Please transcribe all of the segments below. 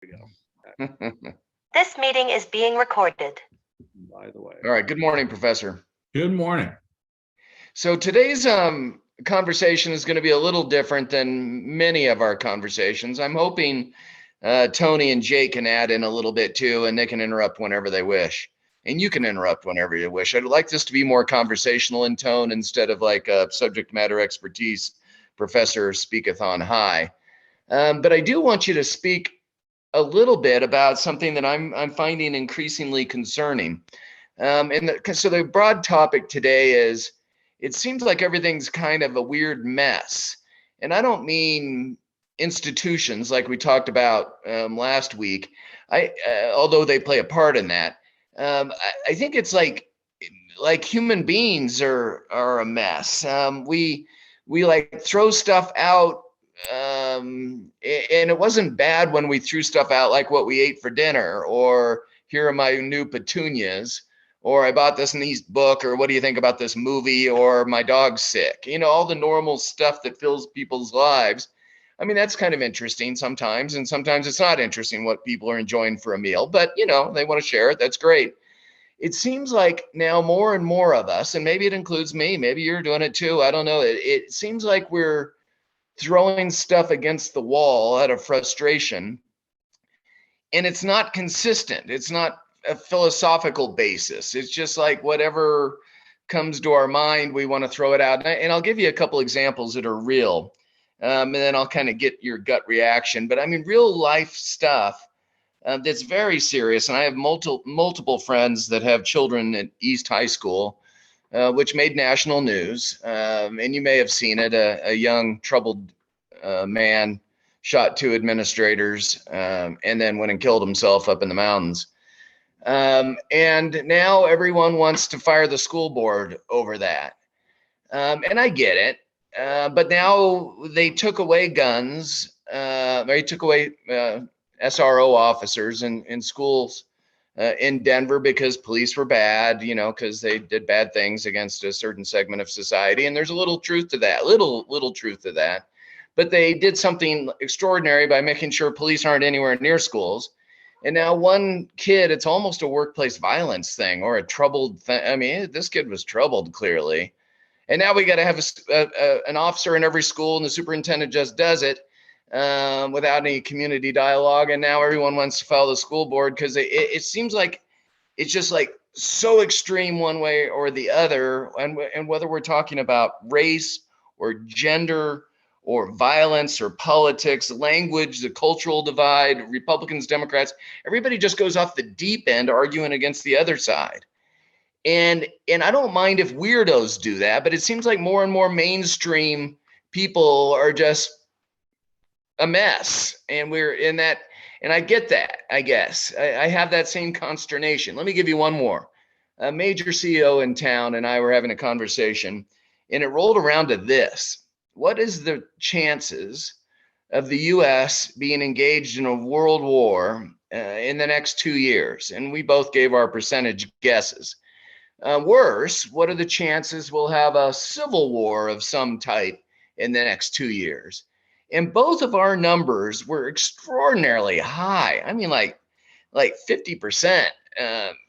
We go. This meeting is being recorded. By the way. All right. Good morning, Professor. Good morning. So today's conversation is going to be a little different than many of our conversations. I'm hoping Tony and Jake can add in a little bit too, and they can interrupt whenever they wish. And you can interrupt whenever you wish. I'd like this to be more conversational in tone instead of like a subject matter expertise professor speaketh on high. But I do want you to speak a little bit about something that I'm finding increasingly concerning. So the broad topic today is, it seems like everything's kind of a weird mess. And I don't mean institutions like we talked about last week, although they play a part in that. I think it's like human beings are a mess. We like throw stuff out, and it wasn't bad when we threw stuff out like what we ate for dinner, or here are my new petunias, or I bought this nice book, or what do you think about this movie, or my dog's sick. You know, all the normal stuff that fills people's lives. I mean, that's kind of interesting sometimes, and sometimes it's not interesting what people are enjoying for a meal, but you know, they want to share it. That's great. It seems like now more and more of us, and maybe it includes me, maybe you're doing it too, I don't know. It seems like we're throwing stuff against the wall out of frustration, and it's not consistent. It's not a philosophical basis. It's just like whatever comes to our mind, we want to throw it out. And I'll give you a couple examples that are real, and then I'll kind of get your gut reaction. But I mean, real life stuff that's very serious. And I have multiple friends that have children at East High School, which made national news. And you may have seen it, a young troubled man shot 2 administrators, and then went and killed himself up in the mountains. And now everyone wants to fire the school board over that. And I get it. But now they took away guns. They took away SRO officers in schools in Denver because police were bad, you know, because they did bad things against a certain segment of society. And there's a little truth to that, little truth to that. But they did something extraordinary by making sure police aren't anywhere near schools. And now one kid, it's almost a workplace violence thing or a troubled thing. I mean, this kid was troubled clearly. And now we got to have an officer in every school, and the superintendent just does it without any community dialogue. And now everyone wants to file the school board because it seems like it's just like so extreme one way or the other. And whether we're talking about race or gender or violence or politics, language, the cultural divide, Republicans, Democrats, everybody just goes off the deep end arguing against the other side. And I don't mind if weirdos do that, but it seems like more and more mainstream people are just a mess. And we're in that, and I get that, I guess. I have that same consternation. Let me give you one more. A major CEO in town and I were having a conversation, and it rolled around to this. What is the chances of the U.S. being engaged in a world war in the next 2 years? And we both gave our percentage guesses. Worse, what are the chances we'll have a civil war of some type in the next 2 years? And both of our numbers were extraordinarily high. I mean, like 50%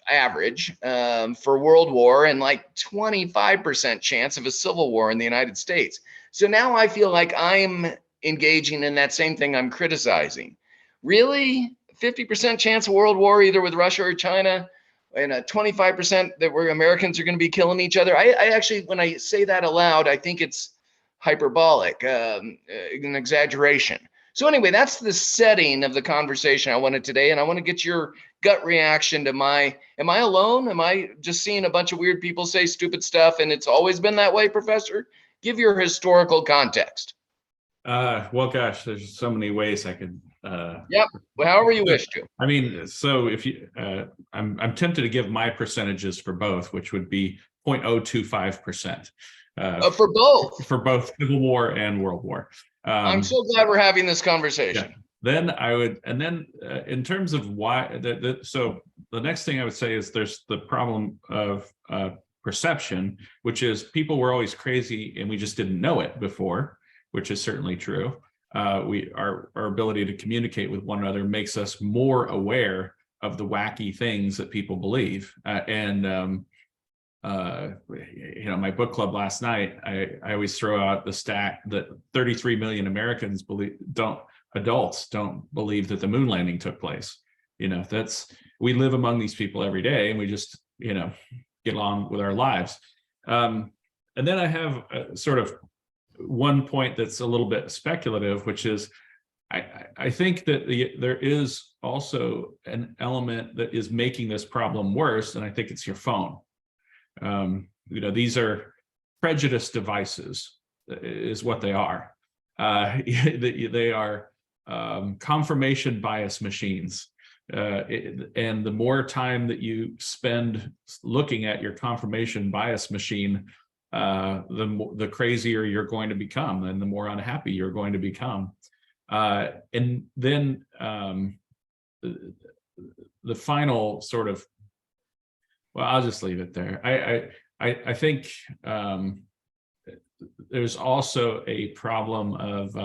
average for world war, and like 25% chance of a civil war in the United States. So now I feel like I'm engaging in that same thing I'm criticizing. Really? 50% chance of world war either with Russia or China, and a 25% that we're Americans are going to be killing each other. I actually, when I say that aloud, I think it's hyperbolic, an exaggeration. So anyway, that's the setting of the conversation I wanted today. And I want to get your gut reaction to am I alone? Am I just seeing a bunch of weird people say stupid stuff and it's always been that way, Professor? Give your historical context. Well, gosh, there's so many ways I could. Yep. Well, however you wish to. I mean, so if you, I'm tempted to give my percentages for both, which would be 0.025%. For both Civil War and World War. I'm so glad we're having this conversation. Yeah. Then I would, and then in terms of why, so the next thing I would say is there's the problem of perception, which is people were always crazy and we just didn't know it before, which is certainly true. our ability to communicate with one another makes us more aware of the wacky things that people believe. My book club last night, I always throw out the stat that 33 million Americans adults don't believe that the moon landing took place. We live among these people every day, and we just, get along with our lives. And then I have sort of one point that's a little bit speculative, which is I think that there is also an element that is making this problem worse, and I think it's your phone. These are prejudice devices, is what they are. They are confirmation bias machines. And the more time that you spend looking at your confirmation bias machine, the crazier you're going to become, and the more unhappy you're going to become. And then the final sort of, well, I'll just leave it there. I think there's also a problem of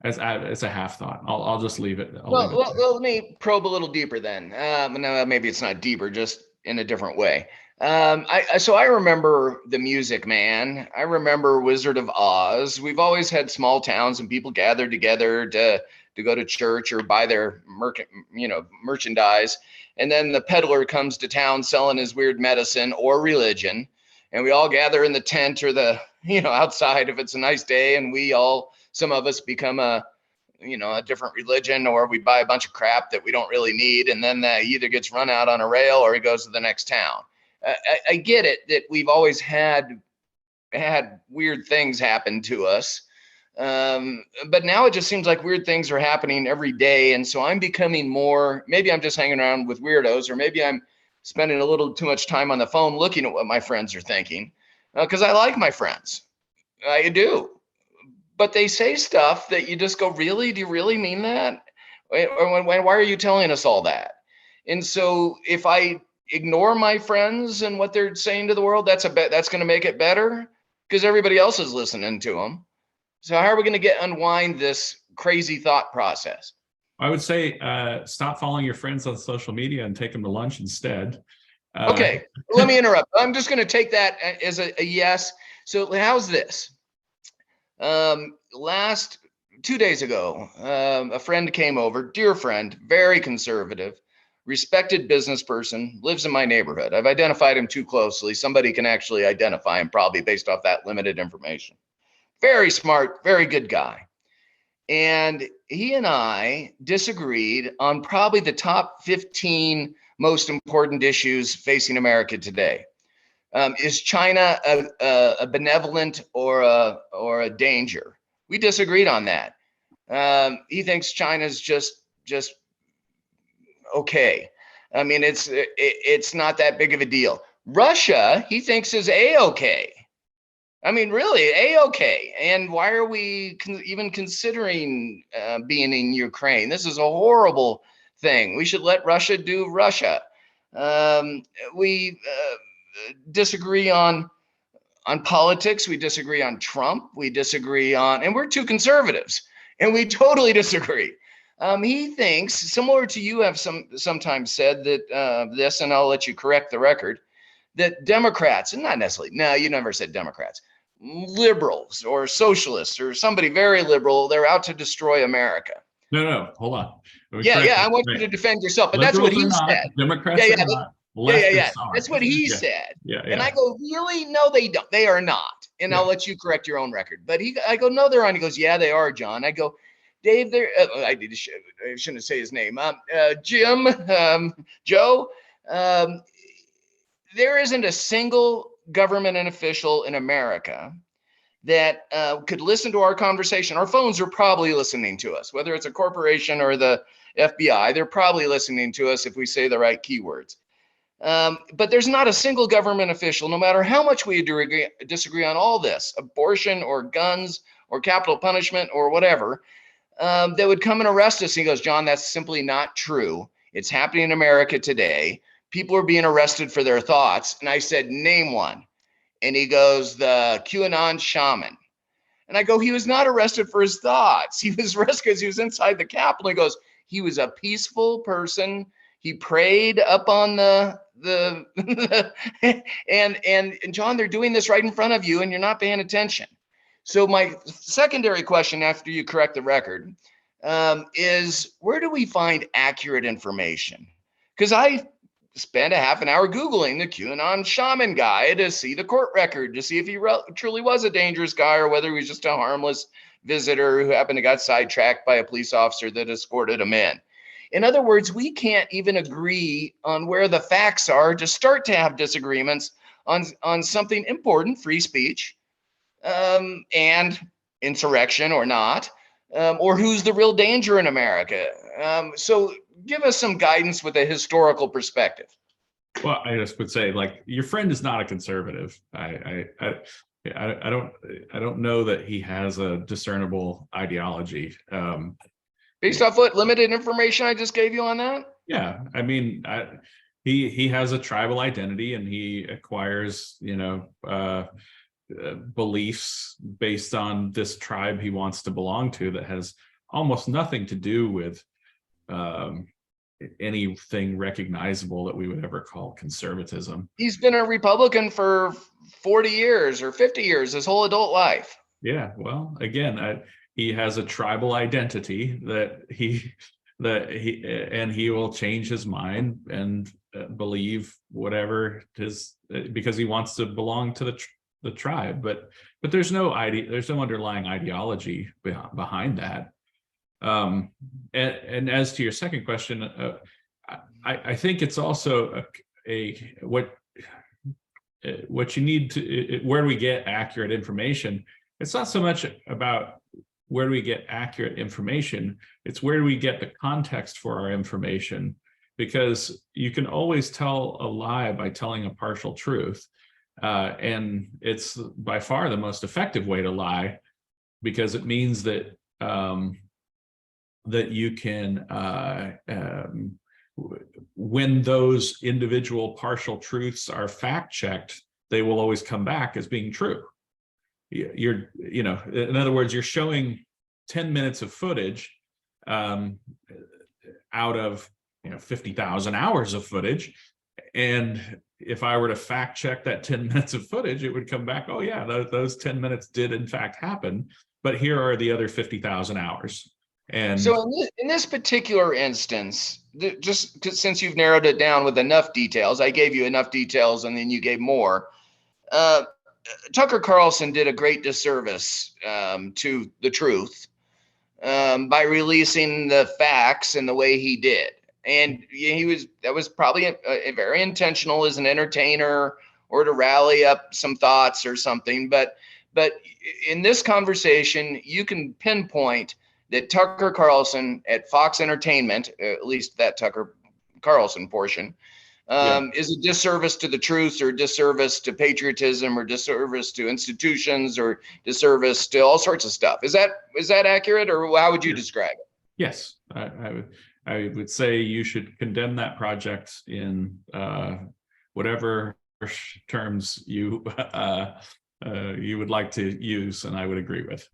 it's a half thought. I'll just leave it. Well, let me probe a little deeper then. No, maybe it's not deeper, just in a different way. So I remember The Music Man. I remember Wizard of Oz. We've always had small towns and people gathered together to go to church or buy their merchandise. And then the peddler comes to town selling his weird medicine or religion. And we all gather in the tent or the, outside if it's a nice day. And some of us become a different religion, or we buy a bunch of crap that we don't really need. And then that either gets run out on a rail or it goes to the next town. I get it that we've always had weird things happen to us. But now it just seems like weird things are happening every day. And so I'm becoming maybe I'm just hanging around with weirdos, or maybe I'm spending a little too much time on the phone looking at what my friends are thinking, because I like my friends. I do. But they say stuff that you just go, really? Do you really mean that? Or why are you telling us all that? And so if I ignore my friends and what they're saying to the world, that's going to make it better, because everybody else is listening to them. So how are we going to unwind this crazy thought process? I would say stop following your friends on social media and take them to lunch instead. Okay, let me interrupt. I'm just going to take that as a yes. So how's this? 2 days ago, a friend came over, dear friend, very conservative, respected business person, lives in my neighborhood. I've identified him too closely. Somebody can actually identify him probably based off that limited information. Very smart, very good guy. And he and I disagreed on probably the top 15 most important issues facing America today. Is China a benevolent or a danger? We disagreed on that. He thinks China's just okay. I mean, it's not that big of a deal. Russia, he thinks, is a-okay. I mean, really, a-okay. And why are we even considering being in Ukraine? This is a horrible thing. We should let Russia do Russia. We disagree on politics. We disagree on Trump. We disagree and we're two conservatives, and we totally disagree. He thinks, similar to you have sometimes said that this, and I'll let you correct the record, that Democrats, and not necessarily, no, you never said Democrats, liberals or socialists or somebody very liberal, they're out to destroy America. No, hold on. Yeah, I want you to defend yourself, but that's what he said. Democrats are not. Yeah. That's what he said. Yeah. And I go, really? No, they don't. They are not. And I'll let you correct your own record. But I go, no, they're on. He goes, yeah, they are, John. I go, Dave, I shouldn't say his name. Jim, Joe, there isn't a single government and official in America that could listen to our conversation. Our phones are probably listening to us, whether it's a corporation or the FBI. They're probably listening to us if we say the right keywords. But there's not a single government official, no matter how much we disagree on all this, abortion or guns or capital punishment or whatever, that would come and arrest us. And he goes, John, that's simply not true. It's happening in America today. People are being arrested for their thoughts. And I said, name one. And he goes, the QAnon shaman. And I go, he was not arrested for his thoughts. He was arrested because he was inside the Capitol. He goes, he was a peaceful person. He prayed up on the and John, they're doing this right in front of you and you're not paying attention. So my secondary question after you correct the record is, where do we find accurate information? Because I spent a half an hour Googling the QAnon shaman guy to see the court record, to see if he truly was a dangerous guy or whether he was just a harmless visitor who happened to got sidetracked by a police officer that escorted him in. In other words, we can't even agree on where the facts are to start to have disagreements on something important, free speech, and insurrection or not, or who's the real danger in America. So give us some guidance with a historical perspective. Well, I just would say, like, your friend is not a conservative. I don't know that he has a discernible ideology. Based off what limited information I just gave you on that? Yeah, I mean, he has a tribal identity, and he acquires, beliefs based on this tribe he wants to belong to that has almost nothing to do with anything recognizable that we would ever call conservatism. He's been a Republican for 40 years or 50 years, his whole adult life. Yeah, well, again, he has a tribal identity that he will change his mind and believe whatever his, because he wants to belong to the tribe. But there's no underlying ideology behind that. And as to your second question, I think it's also what you need to, where do we get accurate information? It's not so much about where do we get accurate information, it's where do we get the context for our information, because you can always tell a lie by telling a partial truth. And it's by far the most effective way to lie, because it means that that you can, when those individual partial truths are fact checked, they will always come back as being true. In other words, you're showing 10 minutes of footage out of 50,000 hours of footage, and if I were to fact check that 10 minutes of footage, it would come back, oh yeah, those 10 minutes did in fact happen, but here are the other 50,000 hours. And so in this particular instance, just since you've narrowed it down with enough details, I gave you enough details and then you gave more. Tucker Carlson did a great disservice to the truth by releasing the facts in the way he did. And that was probably a very intentional as an entertainer or to rally up some thoughts or something. But in this conversation, you can pinpoint that Tucker Carlson at Fox Entertainment, at least that Tucker Carlson portion, is a disservice to the truth, or disservice to patriotism, or disservice to institutions, or disservice to all sorts of stuff. Is that accurate, or how would you describe it? Yes, I would say you should condemn that project in whatever terms you would like to use, and I would agree with.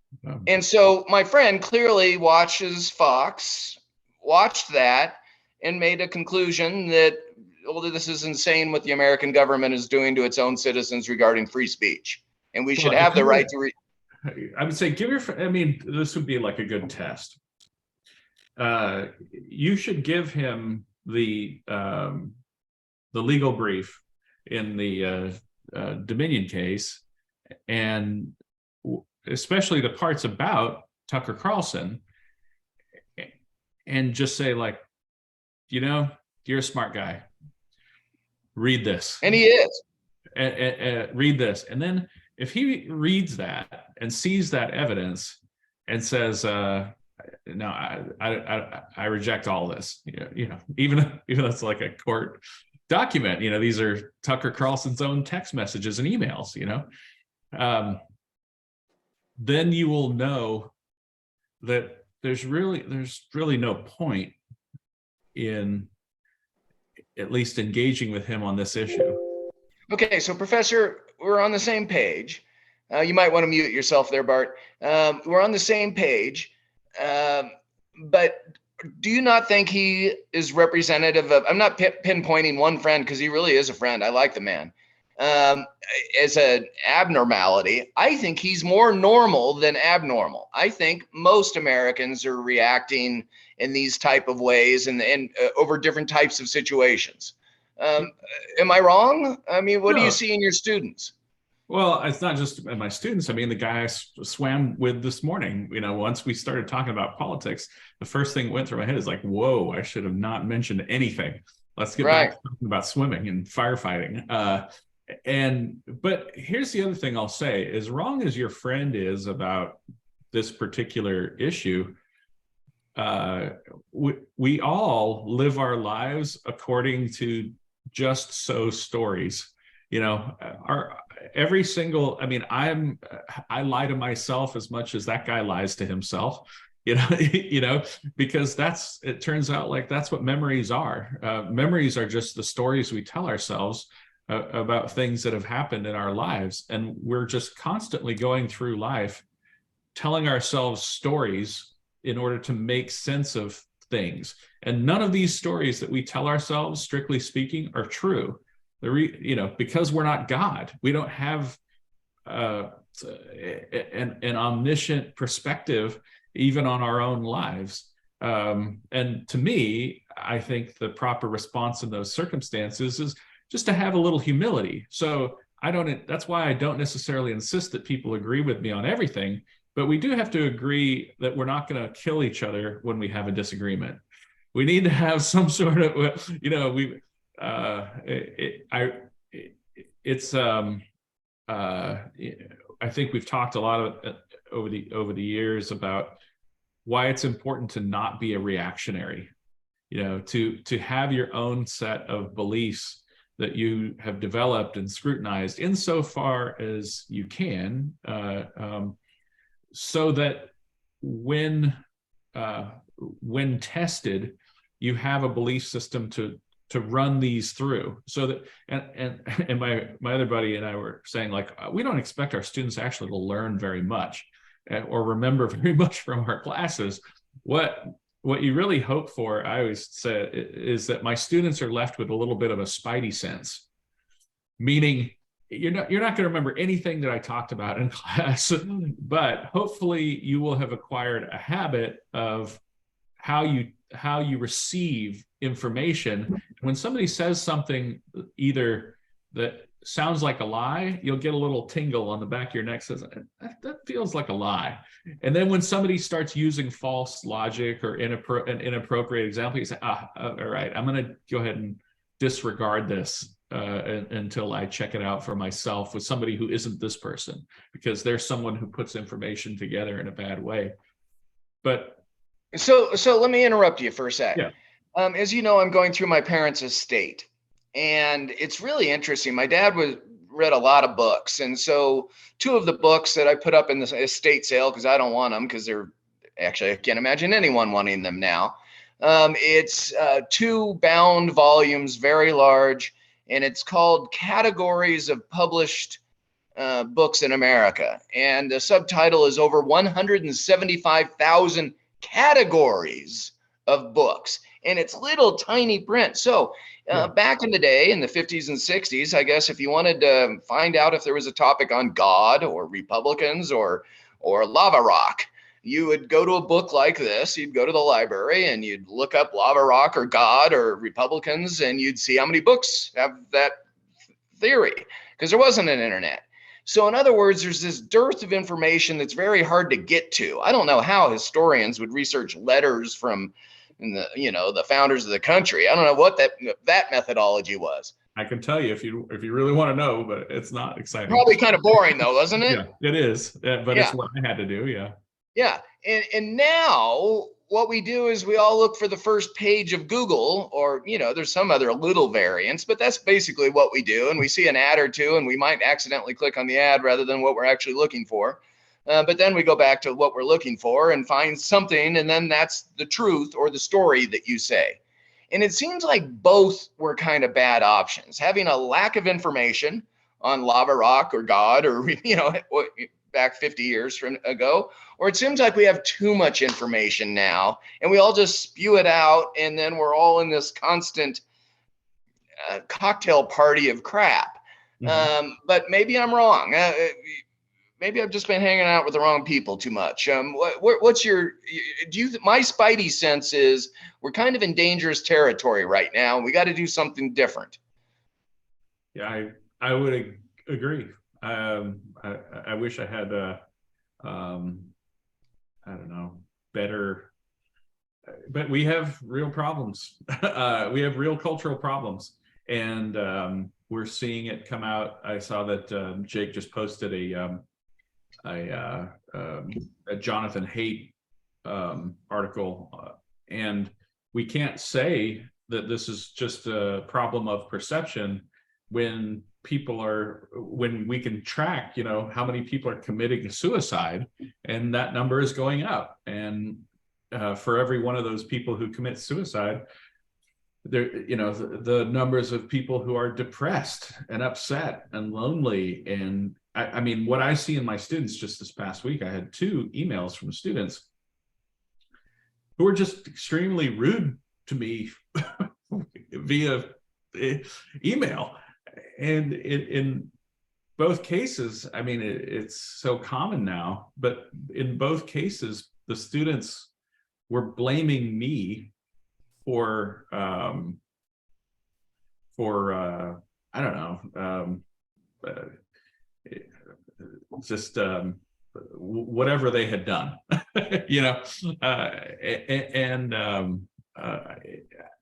And so my friend clearly watches Fox, watched that, and made a conclusion that, well, this is insane what the American government is doing to its own citizens regarding free speech, and we should have the right to read. I would say this would be like a good test. You should give him the legal brief in the Dominion case, and especially the parts about Tucker Carlson, and just say, like, you're a smart guy. Read this. And he is. Read this. And then if he reads that and sees that evidence and says, no, I reject all this, even though it's like a court document, these are Tucker Carlson's own text messages and emails, then you will know that there's really no point in at least engaging with him on this issue. Okay, so Professor, we're on the same page. You might want to mute yourself there, Bart. We're on the same page. But do you not think he is representative of, I'm not pinpointing one friend because he really is a friend. I like the man. As an abnormality, I think he's more normal than abnormal. I think most Americans are reacting in these type of ways and over different types of situations. Am I wrong? I mean, what do No. you see in your students? Well, it's not just my students. I mean, the guy I swam with this morning, you know, once we started talking about politics, the first thing that went through my head is like, whoa, I should have not mentioned anything. Let's get back to talking about swimming and firefighting. But here's the other thing I'll say: as wrong as your friend is about this particular issue, we all live our lives according to just so stories. You know, every single, I mean, I lie to myself as much as that guy lies to himself, because it turns out like that's what memories are. Memories are just the stories we tell ourselves about things that have happened in our lives. And we're just constantly going through life telling ourselves stories in order to make sense of things. And none of these stories that we tell ourselves, strictly speaking, are true. Because we're not God, we don't have an omniscient perspective even on our own lives. And to me, I think the proper response in those circumstances is just to have a little humility. So that's why I don't necessarily insist that people agree with me on everything, but we do have to agree that we're not going to kill each other when we have a disagreement. We need to have some sort of, I think we've talked a lot over the years about why it's important to not be a reactionary, to have your own set of beliefs that you have developed and scrutinized insofar as you can, so that when tested, you have a belief system to run these through. So that and my other buddy and I were saying, like, we don't expect our students actually to learn very much or remember very much from our classes. What you really hope for, I always say, is that my students are left with a little bit of a spidey sense, meaning you're not going to remember anything that I talked about in class, but hopefully you will have acquired a habit of how you receive information. When somebody says something either that sounds like a lie, you'll get a little tingle on the back of your neck, says that feels like a lie. And then when somebody starts using false logic or an inappropriate example, you say, all right, I'm going to go ahead and disregard this until I check it out for myself with somebody who isn't this person, because there's someone who puts information together in a bad way. But so let me interrupt you for a sec. Yeah. As you know, I'm going through my parents' estate, and it's really interesting. My dad read a lot of books, and so two of the books that I put up in the estate sale, because I don't want them, because I can't imagine anyone wanting them now. It's 2 bound volumes, very large, and it's called Categories of Published Books in America. And the subtitle is over 175,000 categories of books, and it's little tiny print. So back in the day, in the 50s and 60s, I guess if you wanted to find out if there was a topic on God or Republicans or lava rock, you would go to a book like this. You'd go to the library and you'd look up lava rock or God or Republicans, and you'd see how many books have that theory, because there wasn't an internet. So in other words, there's this dearth of information that's very hard to get to. I don't know how historians would research letters from the founders of the country. I don't know what that methodology was. I can tell you if you really want to know, but it's not exciting. Probably kind of boring though, wasn't it? Yeah, it is. But it's what I had to do. Yeah. Yeah. And now what we do is we all look for the first page of Google, or, there's some other little variants, but that's basically what we do. And we see an ad or two, and we might accidentally click on the ad rather than what we're actually looking for. But then we go back to what we're looking for and find something, and then that's the truth or the story that you say. And it seems like both were kind of bad options. Having a lack of information on lava rock or God or, back 50 years from ago, or it seems like we have too much information now and we all just spew it out. And then we're all in this constant cocktail party of crap. But maybe I'm wrong. Maybe I've just been hanging out with the wrong people too much. What's your, my spidey sense is we're kind of in dangerous territory right now. We got to do something different. Yeah, I would agree. I wish I had I don't know, better, but we have real problems. We have real cultural problems, and we're seeing it come out. I saw that Jake just posted a Jonathan Haidt article, and we can't say that this is just a problem of perception when we can track, how many people are committing suicide, and that number is going up. And for every one of those people who commit suicide, there, the numbers of people who are depressed and upset and lonely. And I mean, what I see in my students, just this past week, I had 2 emails from students who were just extremely rude to me via email. And in both cases, I mean, it's so common now, but in both cases, the students were blaming me for I don't know, just whatever they had done, and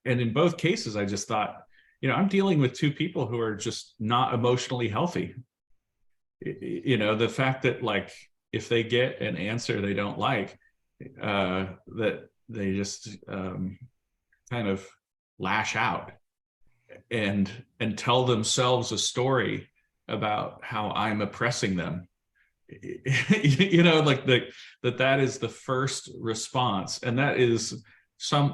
in both cases, I just thought, I'm dealing with 2 people who are just not emotionally healthy. The fact that, like, if they get an answer they don't like, that they just kind of lash out and tell themselves a story about how I'm oppressing them. Like that is the first response, and that is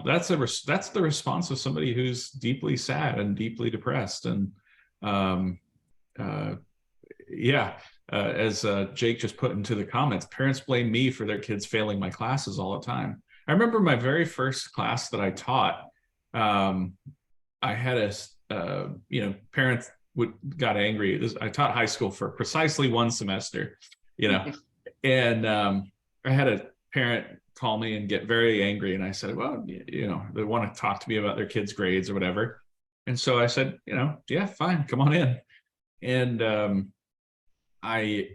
that's the response of somebody who's deeply sad and deeply depressed. And as Jake just put into the comments, parents blame me for their kids failing my classes all the time. I remember my very first class that I taught. I had parents got angry. I taught high school for precisely 1 semester, and I had a parent call me and get very angry. And I said, well, they want to talk to me about their kids' grades or whatever. And so I said, yeah, fine, come on in. And I've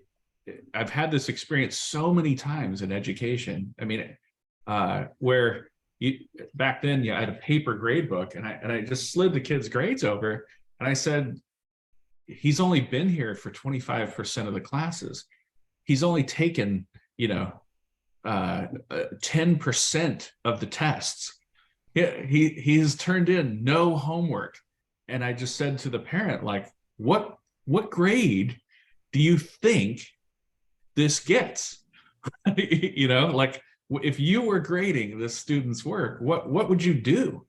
had this experience so many times in education. I mean, where back then, I had a paper grade book, and I just slid the kids' grades over, and I said, he's only been here for 25% of the classes. He's only taken, 10% of the tests. He has turned in no homework. And I just said to the parent, like, what grade do you think this gets? Like, if you were grading the student's work, what would you do?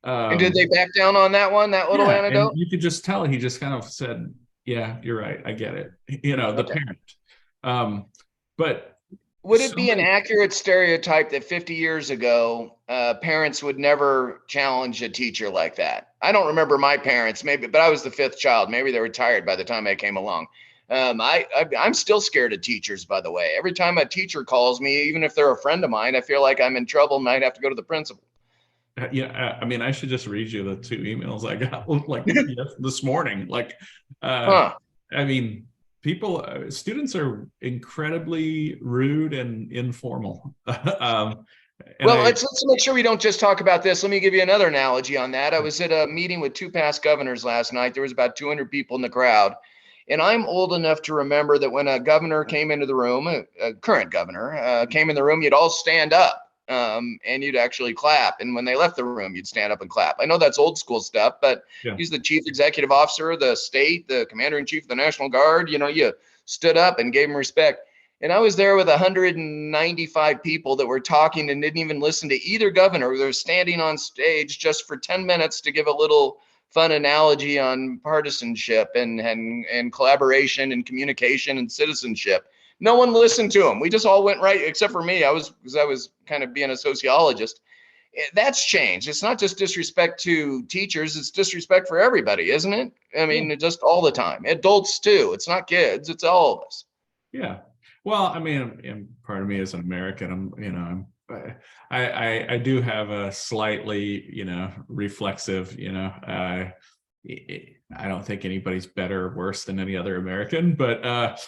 And did they back down on that one, that little anecdote? You could just tell he just kind of said, yeah, you're right, I get it. The parent. But would it be an accurate stereotype that 50 years ago, parents would never challenge a teacher like that? I don't remember my parents, maybe, but I was the 5th child. Maybe they were retired by the time I came along. I'm still scared of teachers, by the way. Every time a teacher calls me, even if they're a friend of mine, I feel like I'm in trouble and I'd have to go to the principal. I mean, I should just read you the 2 emails I got like this morning. I mean, students are incredibly rude and informal. Let's make sure we don't just talk about this. Let me give you another analogy on that. I was at a meeting with 2 past governors last night. There was about 200 people in the crowd. And I'm old enough to remember that when a governor came into the room, a current governor came in the room, you'd all stand up and you'd actually clap. And when they left the room, you'd stand up and clap. I know that's old school stuff, but he's the chief executive officer of the state, the commander in chief of the National Guard. You stood up and gave him respect. And I was there with 195 people that were talking and didn't even listen to either governor. They were standing on stage just for 10 minutes to give a little fun analogy on partisanship and collaboration and communication and citizenship. No one listened to him. We just all went right, except for me. Because I was kind of being a sociologist. That's changed. It's not just disrespect to teachers, it's disrespect for everybody, isn't it? I mean, just all the time. Adults too. It's not kids, it's all of us. Yeah. Well, I mean, and part of me is an American. I do have a slightly, reflexive, I don't think anybody's better or worse than any other American, but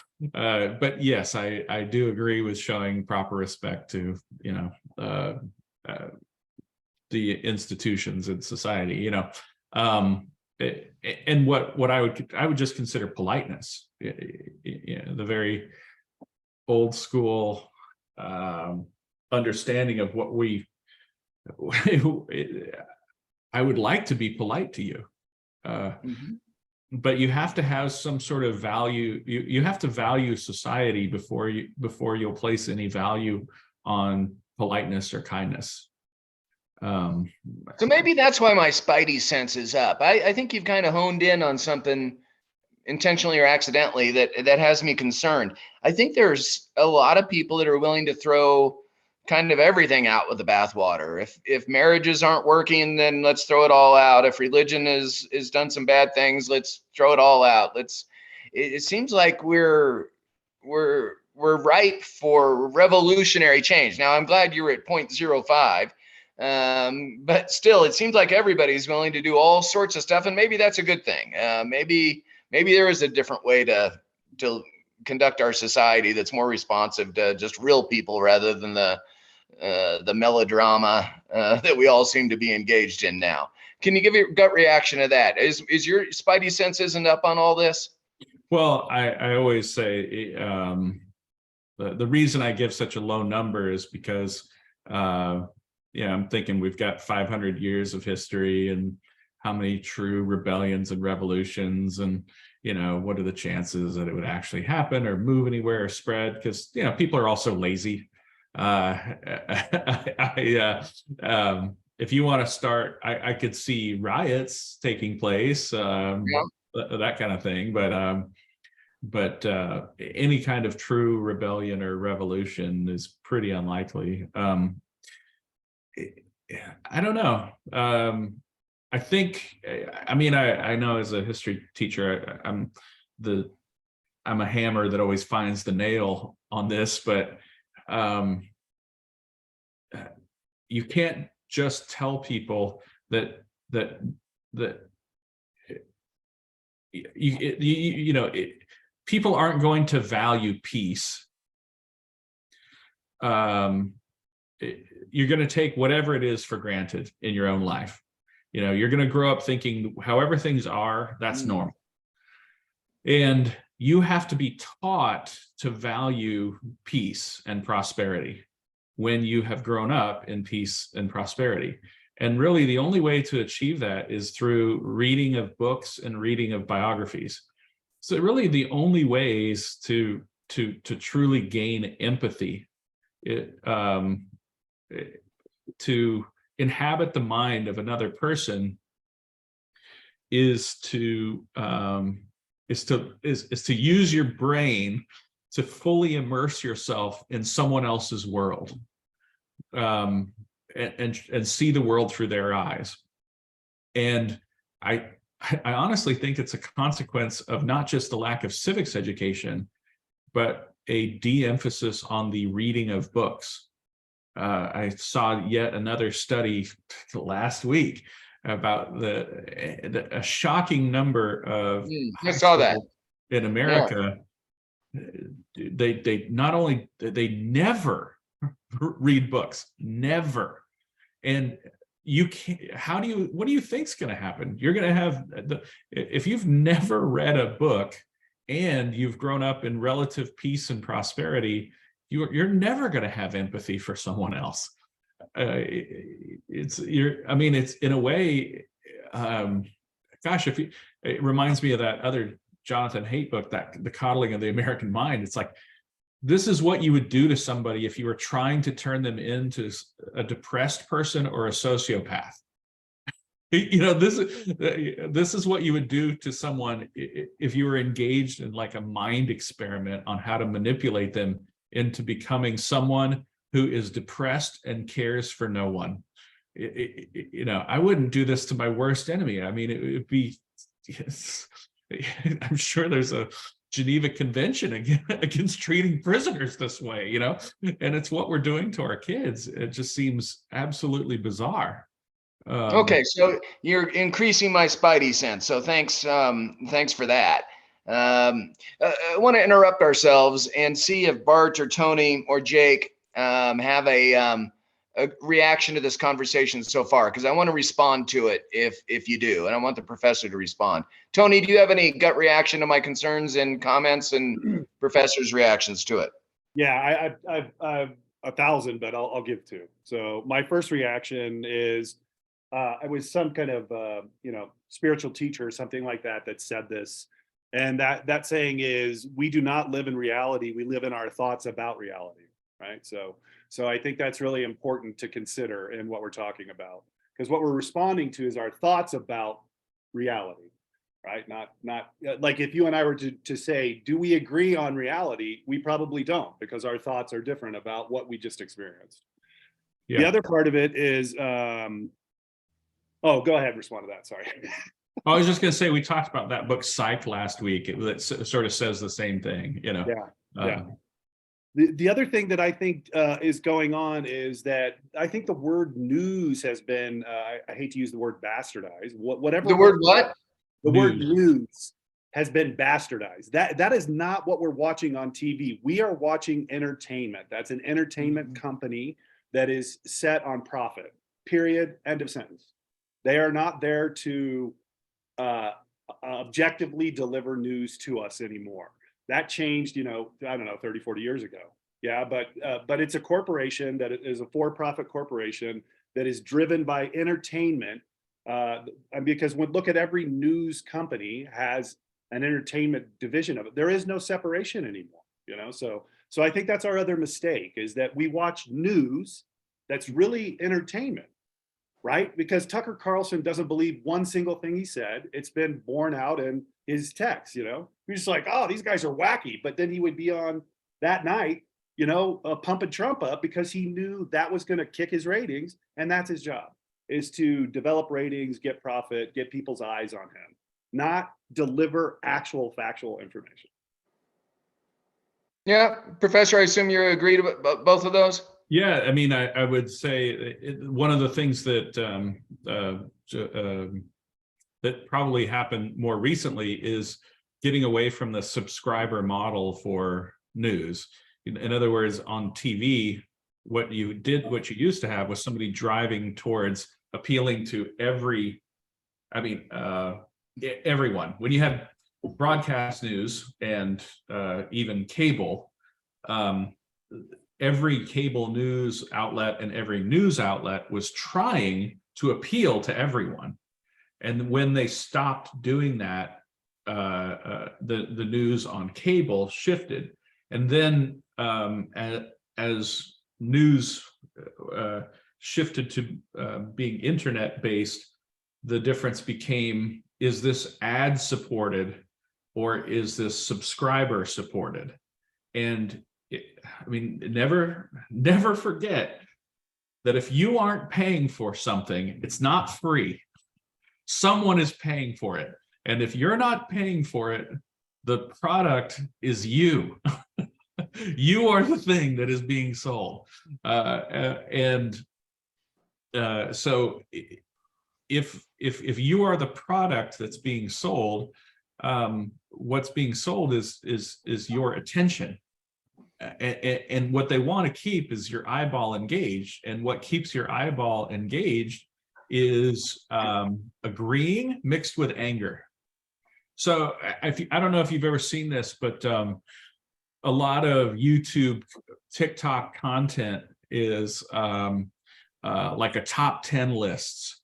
yes, I do agree with showing proper respect to, the institutions in society, and what I would just consider politeness, the very old school understanding of what I would like to be polite to you. But you have to have some sort of value. You have to value society before you'll place any value on politeness or kindness. So maybe that's why my spidey sense is up. I think you've kind of honed in on something intentionally or accidentally that has me concerned. I think there's a lot of people that are willing to throw kind of everything out with the bathwater. If marriages aren't working, then let's throw it all out. If religion is done some bad things, let's throw it all out. It seems like we're ripe for revolutionary change. Now, I'm glad you were at 0.05. But still, it seems like everybody's willing to do all sorts of stuff, and maybe that's a good thing. Maybe there is a different way to conduct our society that's more responsive to just real people rather than the melodrama that we all seem to be engaged in now. Can you give your gut reaction to that? Is your spidey sense isn't up on all this? Well, I always say the reason I give such a low number is because I'm thinking we've got 500 years of history, and how many true rebellions and revolutions, and what are the chances that it would actually happen or move anywhere or spread? Because people are also lazy. If you want to start, I could see riots taking place, that kind of thing. But any kind of true rebellion or revolution is pretty unlikely. I don't know. I think, I know as a history teacher, I'm a hammer that always finds the nail on this, but you can't just tell people that people aren't going to value peace. You're going to take whatever it is for granted in your own life. You're going to grow up thinking however things are, that's normal. And you have to be taught to value peace and prosperity when you have grown up in peace and prosperity. And really the only way to achieve that is through reading of books and reading of biographies. So really the only ways to truly gain empathy, to inhabit the mind of another person is to use your brain to fully immerse yourself in someone else's world, and see the world through their eyes. And I honestly think it's a consequence of not just the lack of civics education, but a de-emphasis on the reading of books. I saw yet another study last week about a shocking number of I saw that in America. They never read books, never. And you can't, what do you think's going to happen? You're going to have if you've never read a book and you've grown up in relative peace and prosperity, you're never going to have empathy for someone else. It's in a way, it reminds me of that other Jonathan Haidt book, that The Coddling of the American Mind. It's like, this is what you would do to somebody if you were trying to turn them into a depressed person or a sociopath. This is what you would do to someone if you were engaged in like a mind experiment on how to manipulate them into becoming someone who is depressed and cares for no one. I wouldn't do this to my worst enemy. I mean, it would be, yes, I'm sure there's a Geneva Convention against treating prisoners this way, and it's what we're doing to our kids. It just seems absolutely bizarre. Okay, so you're increasing my spidey sense. So thanks for that. I want to interrupt ourselves and see if Bart or Tony or Jake have a reaction to this conversation so far, because I want to respond to it if you do, and I want the professor to respond. Tony, do you have any gut reaction to my concerns and comments and professor's reactions to it? Yeah, I've 1,000, but I'll give 2. So my first reaction is I was some kind of spiritual teacher or something like that said this, and that saying is, we do not live in reality, we live in our thoughts about reality, right? So I think that's really important to consider in what we're talking about, because what we're responding to is our thoughts about reality, right? Not like if you and I were to say, do we agree on reality? We probably don't, because our thoughts are different about what we just experienced. Yeah. The other part of it is, oh, go ahead, respond to that, sorry. I was just going to say, we talked about that book Psych last week. It sort of says the same thing, Yeah. The other thing that I think is going on is that I think the word news has been, I hate to use the word bastardized, whatever. The word what? The word news has been bastardized. That is not what we're watching on TV. We are watching entertainment. That's an entertainment company that is set on profit, period, end of sentence. They are not there to objectively deliver news to us anymore. That changed, I don't know, 30, 40 years ago. Yeah, but it's a corporation that is a for-profit corporation that is driven by entertainment. Because look at every news company has an entertainment division of it. There is no separation anymore, So I think that's our other mistake, is that we watch news that's really entertainment, right? Because Tucker Carlson doesn't believe one single thing he said. It's been borne out in his text, He's just like, oh, these guys are wacky. But then he would be on that night, pumping Trump up, because he knew that was going to kick his ratings. And that's his job, is to develop ratings, get profit, get people's eyes on him, not deliver actual factual information. Yeah, Professor, I assume you agree to both of those? Yeah, I mean, I would say one of the things that that probably happened more recently is getting away from the subscriber model for news. In other words, on TV, what you used to have was somebody driving towards appealing to everyone. When you had broadcast news and even cable, every cable news outlet and every news outlet was trying to appeal to everyone. And when they stopped doing that, the news on cable shifted. And then as news shifted to being internet-based, the difference became, is this ad supported or is this subscriber supported? And never forget that if you aren't paying for something, it's not free. Someone is paying for it. And if you're not paying for it, the product is you. You are the thing that is being sold. So if you are the product that's being sold, what's being sold is your attention. And what they want to keep is your eyeball engaged. And what keeps your eyeball engaged is agreeing mixed with anger. So I don't know if you've ever seen this, but a lot of YouTube, TikTok content is like a top 10 lists.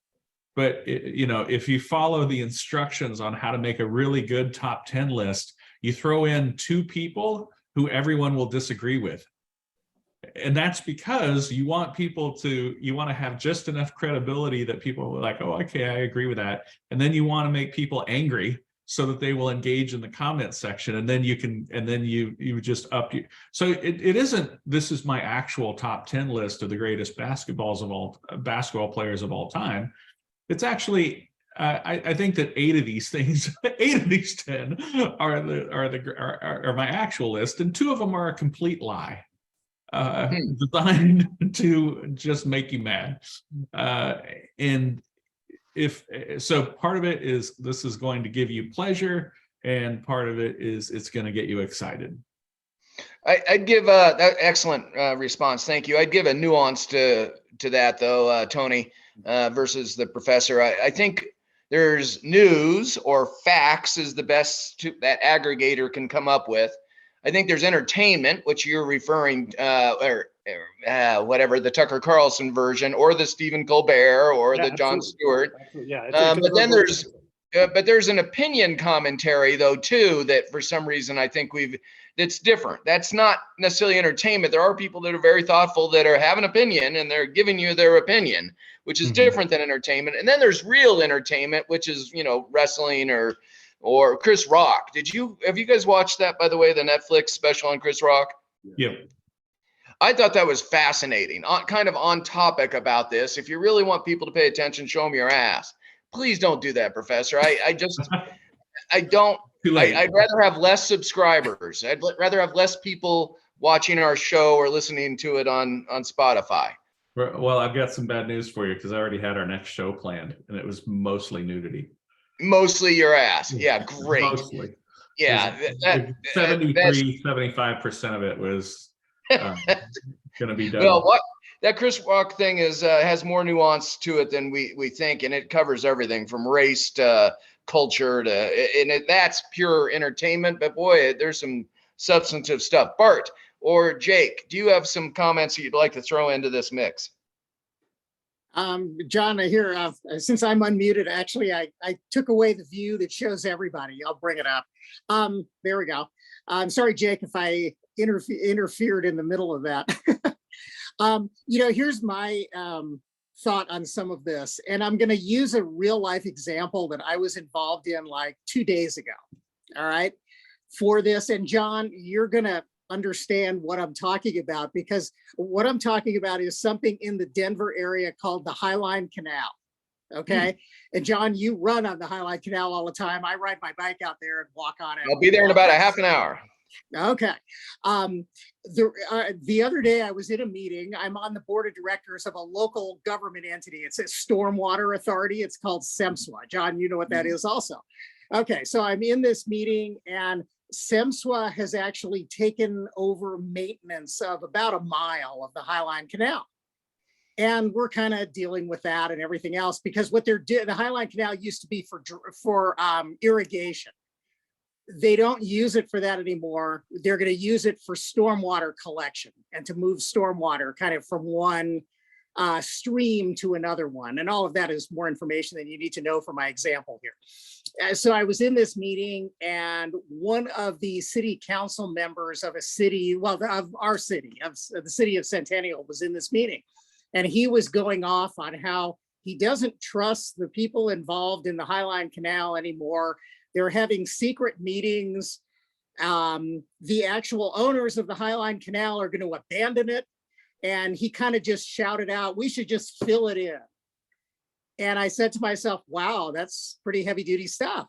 But if you follow the instructions on how to make a really good top 10 list, you throw in 2 people who everyone will disagree with. And that's because you want to have just enough credibility that people are like, oh, okay, I agree with that. And then you want to make people angry so that they will engage in the comment section, and then you just up you. So it isn't, this is my actual top 10 list of the greatest basketball players of all time. It's actually, I think that 8 of these things, 8 of these 10 are my actual list, and 2 of them are a complete lie, designed to just make you mad. And if so, part of it is this is going to give you pleasure, and part of it is it's going to get you excited. I'd give that excellent response. Thank you. I'd give a nuance to that though, Tony, versus the professor. I think there's news or facts is the best that aggregator can come up with. I think there's entertainment, which you're referring or whatever, the Tucker Carlson version, or the Stephen Colbert, or the Jon Stewart. Absolutely. Yeah. But then there's an opinion commentary though too that for some reason I think that's different. That's not necessarily entertainment. There are people that are very thoughtful that have an opinion, and they're giving you their opinion, which is different than entertainment. And then there's real entertainment, which is, wrestling or Chris Rock. Have you guys watched that, by the way, the Netflix special on Chris Rock? Yep. I thought that was fascinating, kind of on topic about this. If you really want people to pay attention, show them your ass. Please don't do that, Professor. I don't. Too late. I'd rather have less subscribers. I'd rather have less people watching our show or listening to it on Spotify. Well, I've got some bad news for you, because I already had our next show planned, and it was mostly nudity. Mostly your ass. Yeah, great. Mostly. Yeah. 75% of it was going to be done. Well, that Chris Rock thing has more nuance to it than we think, and it covers everything from race to culture that's pure entertainment. But boy, there's some substantive stuff. Bart or Jake, do you have some comments that you'd like to throw into this mix? John, I hear, since I'm unmuted, actually, I took away the view that shows everybody. I'll bring it up. There we go. I'm sorry, Jake, if I interfered in the middle of that. Here's my thought on some of this, and I'm going to use a real life example that I was involved in like 2 days ago. All right, for this. And John, you're going to understand what I'm talking about, because what I'm talking about is something in the Denver area called the Highline Canal. Okay. And John, you run on the Highline Canal all the time. I ride my bike out there and walk on it. I'll be there in about a half an hour. Okay. The other day I was in a meeting. I'm on the board of directors of a local government entity. It's a stormwater authority. It's called SEMSWA. John, you know what that is also. Okay. So I'm in this meeting, and SEMSWA has actually taken over maintenance of about a mile of the Highline Canal. And we're kind of dealing with that and everything else, because what they're doing, the Highline Canal used to be for irrigation. They don't use it for that anymore. They're going to use it for stormwater collection and to move stormwater kind of from one stream to another one. And all of that is more information than you need to know for my example here. So I was in this meeting, and one of the city council members of a city, well, of our city, of the city of Centennial, was in this meeting. And he was going off on how he doesn't trust the people involved in the Highline Canal anymore. They're having secret meetings. The actual owners of the Highline Canal are going to abandon it. And he kind of just shouted out, "We should just fill it in." And I said to myself, wow, that's pretty heavy duty stuff.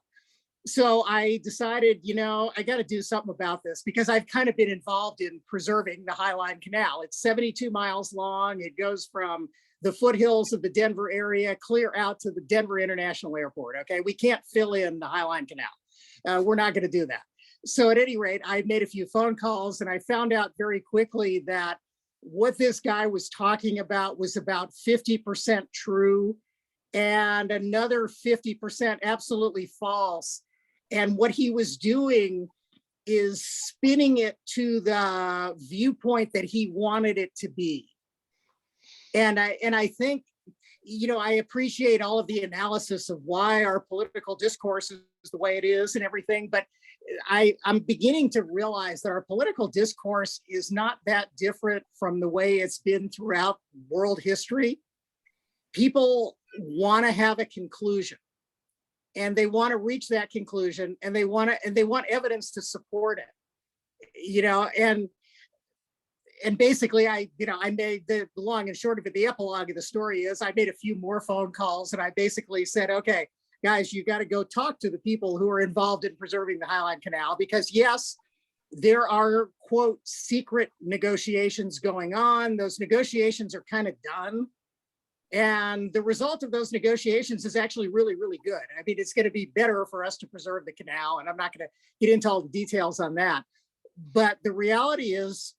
So I decided, I got to do something about this, because I've kind of been involved in preserving the Highline Canal. It's 72 miles long. It goes from the foothills of the Denver area clear out to the Denver International Airport. Okay, we can't fill in the Highline Canal. We're not going to do that. So at any rate, I made a few phone calls, and I found out very quickly that what this guy was talking about was about 50% true and another 50% absolutely false. And what he was doing is spinning it to the viewpoint that he wanted it to be. And I think, I appreciate all of the analysis of why our political discourse is the way it is and everything, but I'm beginning to realize that our political discourse is not that different from the way it's been throughout world history. People want to have a conclusion, and they want to reach that conclusion, and they want evidence to support it. And basically, I made the long and short of it. The epilogue of the story is I made a few more phone calls, and I basically said, okay, guys, you got to go talk to the people who are involved in preserving the Highline Canal, because yes, there are, quote, secret negotiations going on. Those negotiations are kind of done. And the result of those negotiations is actually really, really good. I mean, it's going to be better for us to preserve the canal, and I'm not going to get into all the details on that. But the reality is,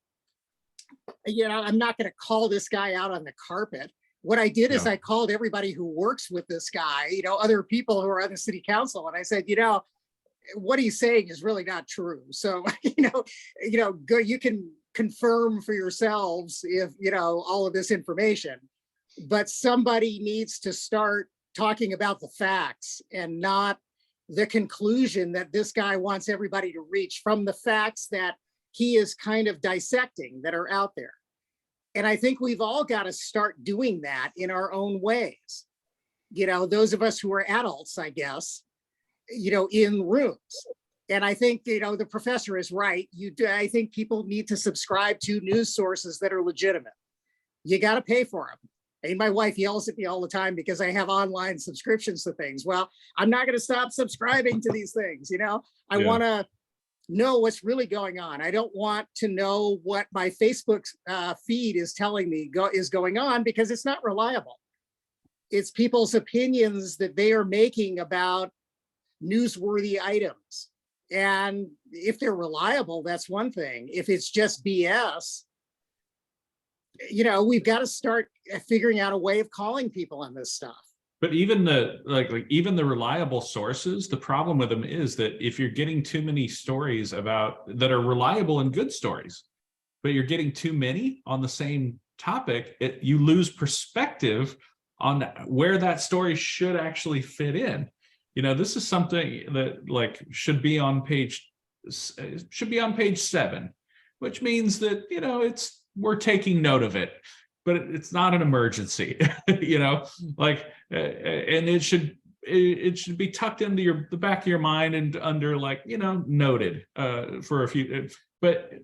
I'm not going to call this guy out on the carpet. What I did is I called everybody who works with this guy, other people who are on the city council. And I said, what he's saying is really not true. So, go, you can confirm for yourselves if, all of this information, but somebody needs to start talking about the facts and not the conclusion that this guy wants everybody to reach from the facts that he is kind of dissecting that are out there. And I think we've all got to start doing that in our own ways. Those of us who are adults, I guess, in rooms. And I think, the professor is right. I think people need to subscribe to news sources that are legitimate. You got to pay for them. And my wife yells at me all the time because I have online subscriptions to things. Well, I'm not going to stop subscribing to these things. I want to know what's really going on. I don't want to know what my Facebook feed is telling me is going on, because it's not reliable. It's people's opinions that they are making about newsworthy items. And if they're reliable, that's one thing. If it's just BS, we've got to start figuring out a way of calling people on this stuff. But even even the reliable sources, the problem with them is that if you're getting too many stories that are reliable and good stories, but you're getting too many on the same topic, you lose perspective on where that story should actually fit in. This is something that should be on page 7, which means that we're taking note of it, but it's not an emergency, and it should be tucked into the back of your mind and under noted for a few. But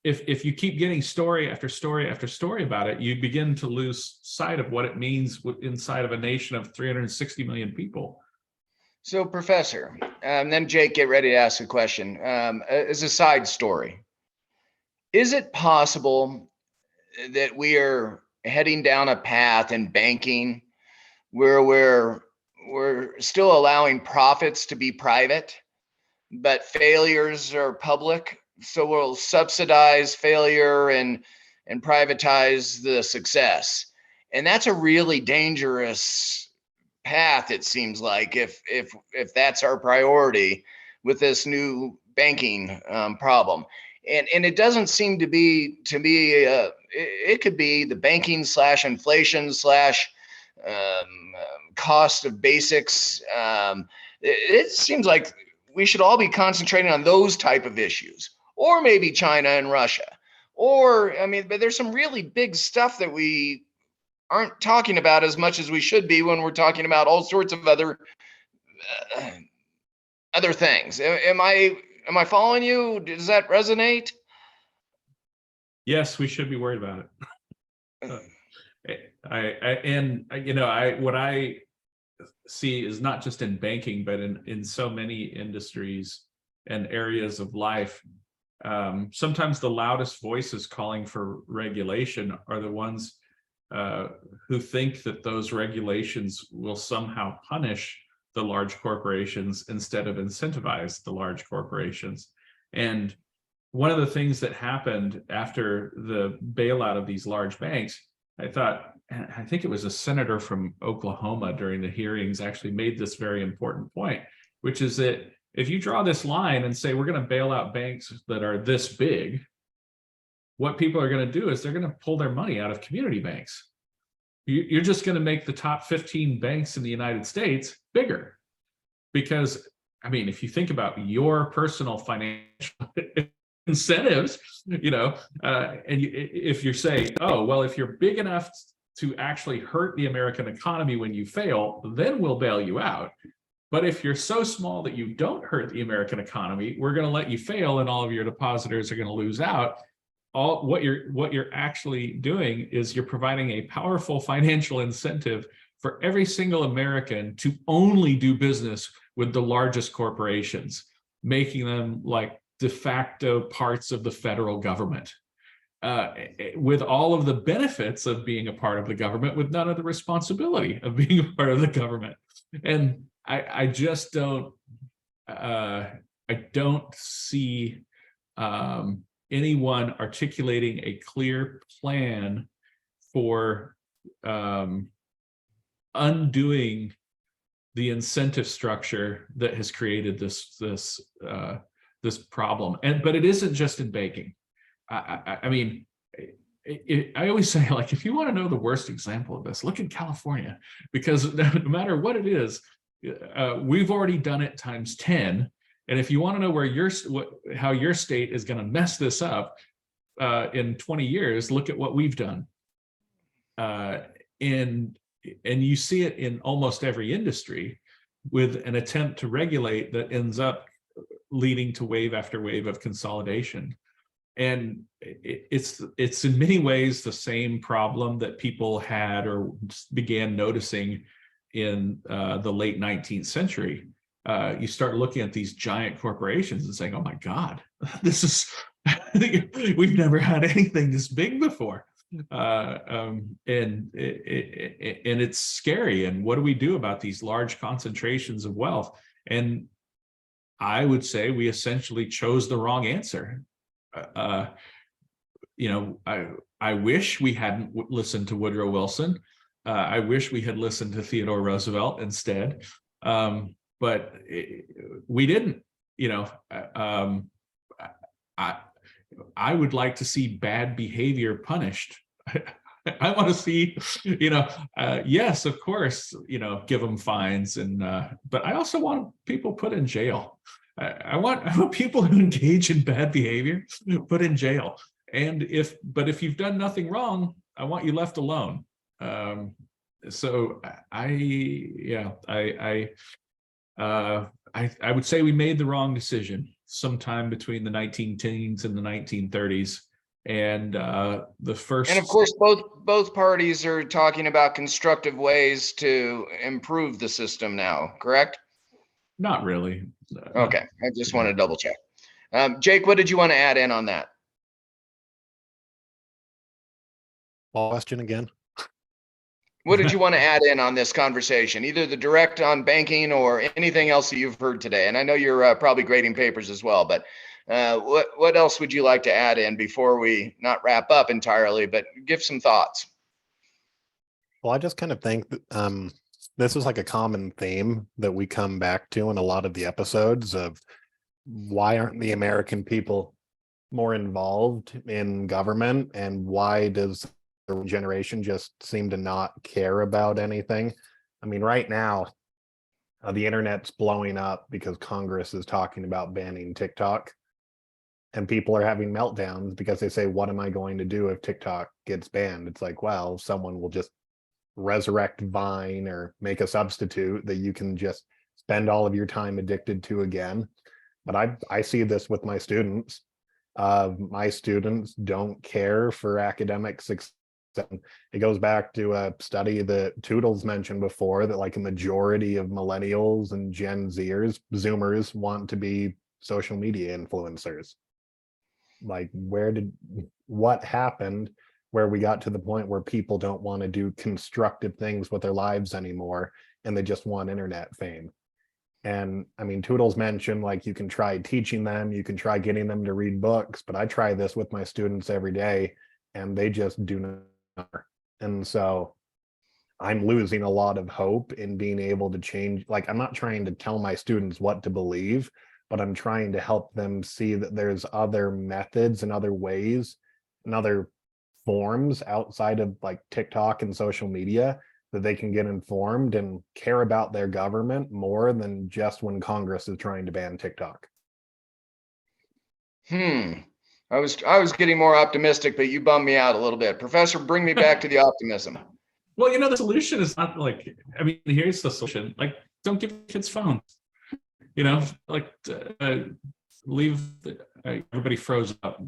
if you keep getting story after story after story about it, you begin to lose sight of what it means inside of a nation of 360 million people. So, Professor, and then Jake, get ready to ask a question. As a side story, is it possible that we are heading down a path in banking where we're still allowing profits to be private, but failures are public? So we'll subsidize failure and privatize the success. And that's a really dangerous path, it seems like, if that's our priority with this new banking problem. And it doesn't seem to be, it could be the banking / inflation / cost of basics. It seems like we should all be concentrating on those type of issues, or maybe China and Russia, but there's some really big stuff that we aren't talking about as much as we should be when we're talking about all sorts of other things. Am I following you? Does that resonate? Yes, we should be worried about it. What I see is not just in banking, but in so many industries and areas of life. Sometimes the loudest voices calling for regulation are the ones who think that those regulations will somehow punish the large corporations instead of incentivize the large corporations. And one of the things that happened after the bailout of these large banks, I think it was a senator from Oklahoma during the hearings actually made this very important point, which is that if you draw this line and say we're going to bail out banks that are this big, what people are going to do is they're going to pull their money out of community banks. You're just going to make the top 15 banks in the United States bigger, because I mean, if you think about your personal financial incentives, and if you're saying, oh, well, if you're big enough to actually hurt the American economy when you fail, then we'll bail you out. But if you're so small that you don't hurt the American economy, we're going to let you fail, and all of your depositors are going to lose out. What you're actually doing is you're providing a powerful financial incentive for every single American to only do business with the largest corporations, making them like de facto parts of the federal government, with all of the benefits of being a part of the government, with none of the responsibility of being a part of the government. And I just don't, I don't see anyone articulating a clear plan for undoing the incentive structure that has created this problem. But it isn't just in banking. I mean, I always say, like, if you want to know the worst example of this, look at California, because no matter what it is, we've already done it times 10. And if you want to know where how your state is going to mess this up in 20 years, look at what we've done. And you see it in almost every industry, with an attempt to regulate that ends up leading to wave after wave of consolidation. And it's in many ways the same problem that people had or began noticing in the late 19th century. You start looking at these giant corporations and saying, oh my God, this is, we've never had anything this big before. And it's scary. And what do we do about these large concentrations of wealth? And I would say we essentially chose the wrong answer. I wish we hadn't listened to Woodrow Wilson. I wish we had listened to Theodore Roosevelt instead. But we didn't. I would like to see bad behavior punished. I want to see, yes, of course, give them fines, but I also want people put in jail. I want people who engage in bad behavior put in jail. And if you've done nothing wrong, I want you left alone. So I would say we made the wrong decision sometime between the 1910s and the 1930s. And the first, and of course, both parties are talking about constructive ways to improve the system now, correct? Not really. Okay, I just want to double check. Jake, what did you want to add in on that? Question again. What did you want to add in on this conversation, either the direct on banking or anything else that you've heard today? And I know you're probably grading papers as well, but what else would you like to add in before we not wrap up entirely, but give some thoughts? Well, I just kind of think that, this is like a common theme that we come back to in a lot of the episodes of why aren't the American people more involved in government, and why does the generation just seem to not care about anything? I mean, right now, the internet's blowing up because Congress is talking about banning TikTok, and people are having meltdowns because they say, what am I going to do if TikTok gets banned? It's like, well, someone will just resurrect Vine or make a substitute that you can just spend all of your time addicted to again. But I see this with my students. My students don't care for academic success. It goes back to a study that Toodles mentioned before, that like a majority of millennials and Gen Zers, Zoomers, want to be social media influencers. Like, what happened where we got to the point where people don't want to do constructive things with their lives anymore, and they just want internet fame? And I mean, Toodles mentioned, like, you can try teaching them, you can try getting them to read books, but I try this with my students every day, and they just do not. And so I'm losing a lot of hope in being able to change. Like, I'm not trying to tell my students what to believe, but I'm trying to help them see that there's other methods and other ways and other forms outside of like TikTok and social media that they can get informed and care about their government more than just when Congress is trying to ban TikTok. I was getting more optimistic, but you bummed me out a little bit. Professor, bring me back to the optimism. Well, you know, the solution is not like, I mean, here's the solution. Like, don't give kids phones. You know, like leave everybody froze up.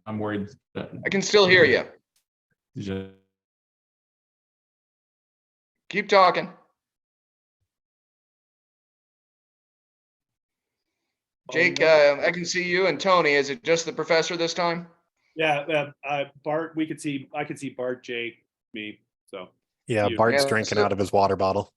I'm worried that I can still hear you. just- Keep talking. Jake, I can see you and Tony. Is it just the professor this time? Yeah, Bart, I could see Bart, Jake, me, so. Yeah, You. Bart's Yeah, drinking so- out of his water bottle.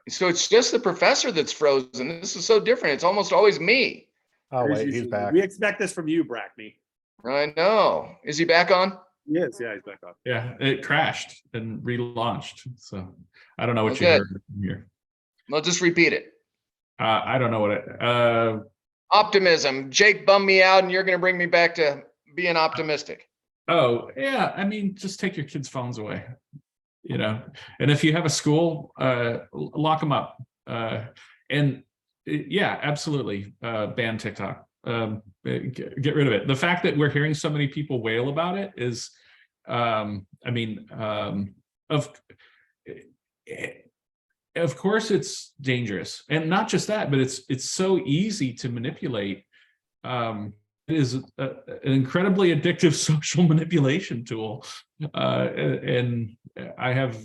So it's just the professor that's frozen. This is so different. It's almost always me. Oh, There's wait, he's usually- back. We expect this from you, Brackney. I know. Is he back on? Yes, yeah, he's back on. yeah, it crashed and relaunched. So I don't know what you Okay. heard here. Well, just repeat it. I don't know what it, Optimism. Jake bummed me out and you're going to bring me back to being optimistic. oh, yeah, I mean, just take your kids' phones away, you know, and if you have a school, lock them up. And yeah, absolutely, ban TikTok. Get rid of it. The fact that we're hearing so many people wail about it is, I mean, of course it's dangerous, and not just that, but it's so easy to manipulate. It is an incredibly addictive social manipulation tool, and I have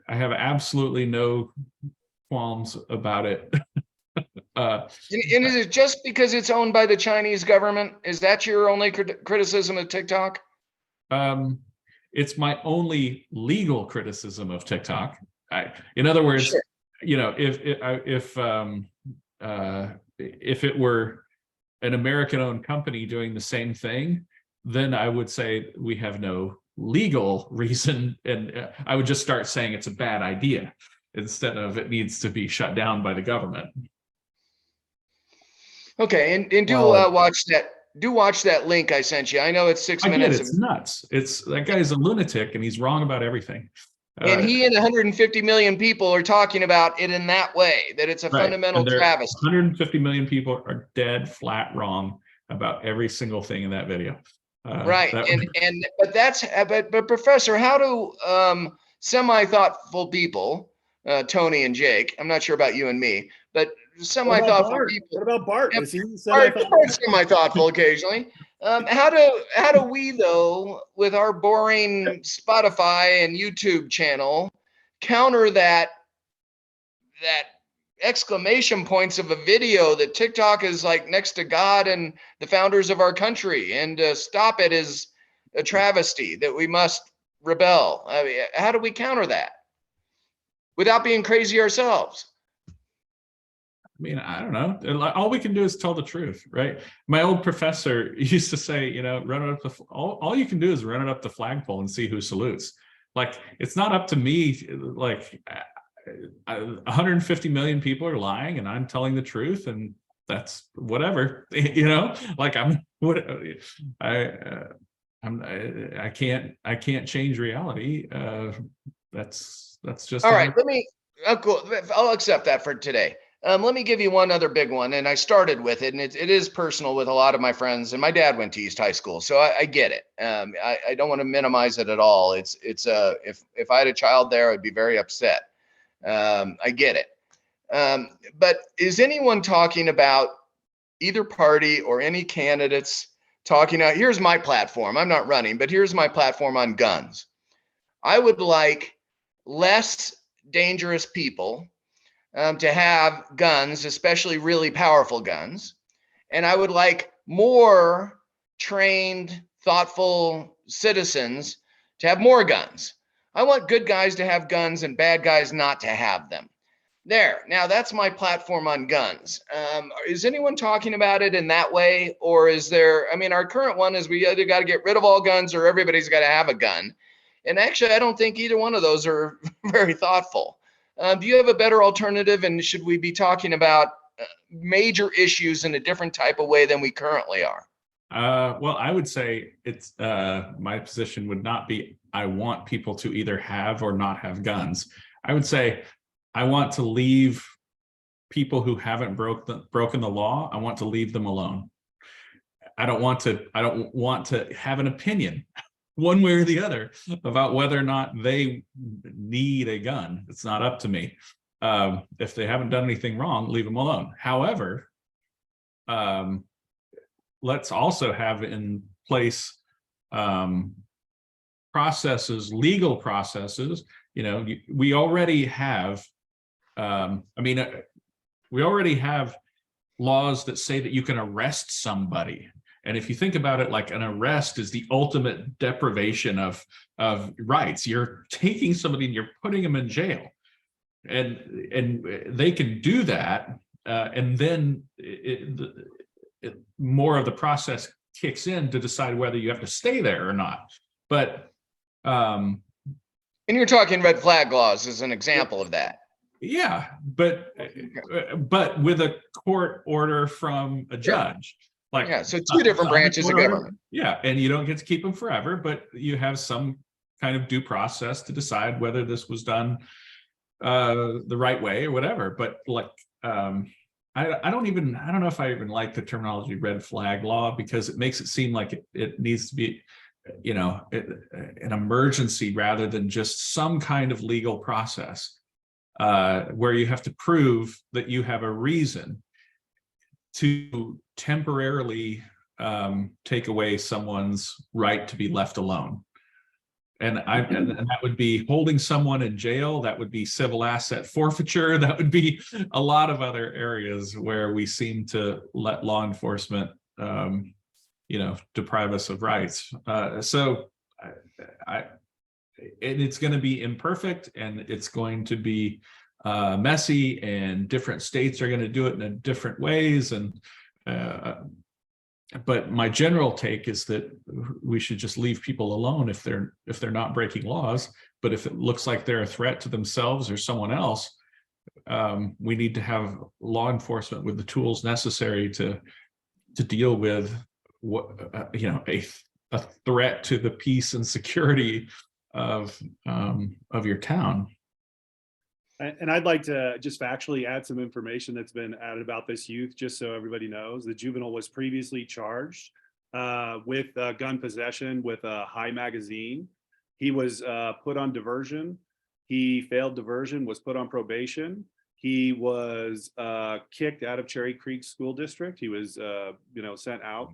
absolutely no qualms about it. And is it just because it's owned by the Chinese government? Is that your only criticism of TikTok? It's my only legal criticism of TikTok. In other words, Sure. you know, if it were an American-owned company doing the same thing, then I would say we have no legal reason, and I would just start saying it's a bad idea instead of it needs to be shut down by the government. Okay, and do Well, watch that link I sent you. I know it's 6 I get minutes. it's nuts. It's that guy's a lunatic and he's wrong about everything. And he and 150 million people are talking about it in that way, that it's a Right, fundamental and there- travesty. 150 million people are dead flat wrong about every single thing in that video. Right, but Professor, how do semi-thoughtful people, Tony and Jake, I'm not sure about you and me, but semi-thoughtful people. What about Bart? Yep. Is he Bart's semi-thoughtful occasionally. How do we though, with our boring Spotify and YouTube channel, counter that exclamation points of a video that TikTok is like next to God and the founders of our country, and stop it is a travesty that we must rebel? I mean, how do we counter that without being crazy ourselves? I mean, I don't know. All we can do is tell the truth, right? My old professor used to say, you know, run it up all you can do is run it up the flagpole and see who salutes. Like, it's not up to me. Like, 150 million people are lying, and I'm telling the truth, and that's whatever. You know, like I can't change reality. That's just All right. Cool. I'll accept that for today. Let me give you one other big one, and I started with it, and it is personal with a lot of my friends. And my dad went to East High School, so I get it. I don't want to minimize it at all. If I had a child there, I'd be very upset. I get it. But is anyone talking about either party or any candidates talking out? Here's my platform. I'm not running, but here's my platform on guns. I would like less dangerous people to have guns, especially really powerful guns. And I would like more trained, thoughtful citizens to have more guns. I want good guys to have guns and bad guys not to have them. There. Now that's my platform on guns. Is anyone talking about it in that way? Or is there, I mean, our current one is we either got to get rid of all guns or everybody's got to have a gun. And actually, I don't think either one of those are very thoughtful. Do you have a better alternative? And should we be talking about major issues in a different type of way than we currently are? Well, I would say it's my position would not be I want people to either have or not have guns. I would say I want to leave people who haven't broken the law. I want to leave them alone. I don't want to have an opinion one way or the other about whether or not they need a gun. It's not up to me. If they haven't done anything wrong, leave them alone. However, let's also have in place processes, legal processes. We already have, we already have laws that say that you can arrest somebody. And if you think about it, like an arrest is the ultimate deprivation of rights. You're taking somebody and you're putting them in jail, and they can do that, and then more of the process kicks in to decide whether you have to stay there or not. But And you're talking red flag laws as an example of that. yeah, but with a court order from a judge. Like, Yeah, so two different branches of government. Yeah, and you don't get to keep them forever, but you have some kind of due process to decide whether this was done the right way or whatever. But like, I don't know if I even like the terminology red flag law, because it makes it seem like it needs to be, an emergency rather than just some kind of legal process where you have to prove that you have a reason to temporarily take away someone's right to be left alone. And that would be holding someone in jail. That would be civil asset forfeiture. That would be a lot of other areas where we seem to let law enforcement, deprive us of rights. So it's going to be imperfect, and it's going to be messy, and different states are going to do it in different ways. And but my general take is that we should just leave people alone if they're not breaking laws. But if it looks like they're a threat to themselves or someone else, we need to have law enforcement with the tools necessary to deal with what a threat to the peace and security of your town. And I'd like to just factually add some information that's been added about this youth, just so everybody knows. The juvenile was previously charged with gun possession with a high magazine. He was put on diversion. He failed diversion, was put on probation. He was kicked out of Cherry Creek School District. He was, sent out.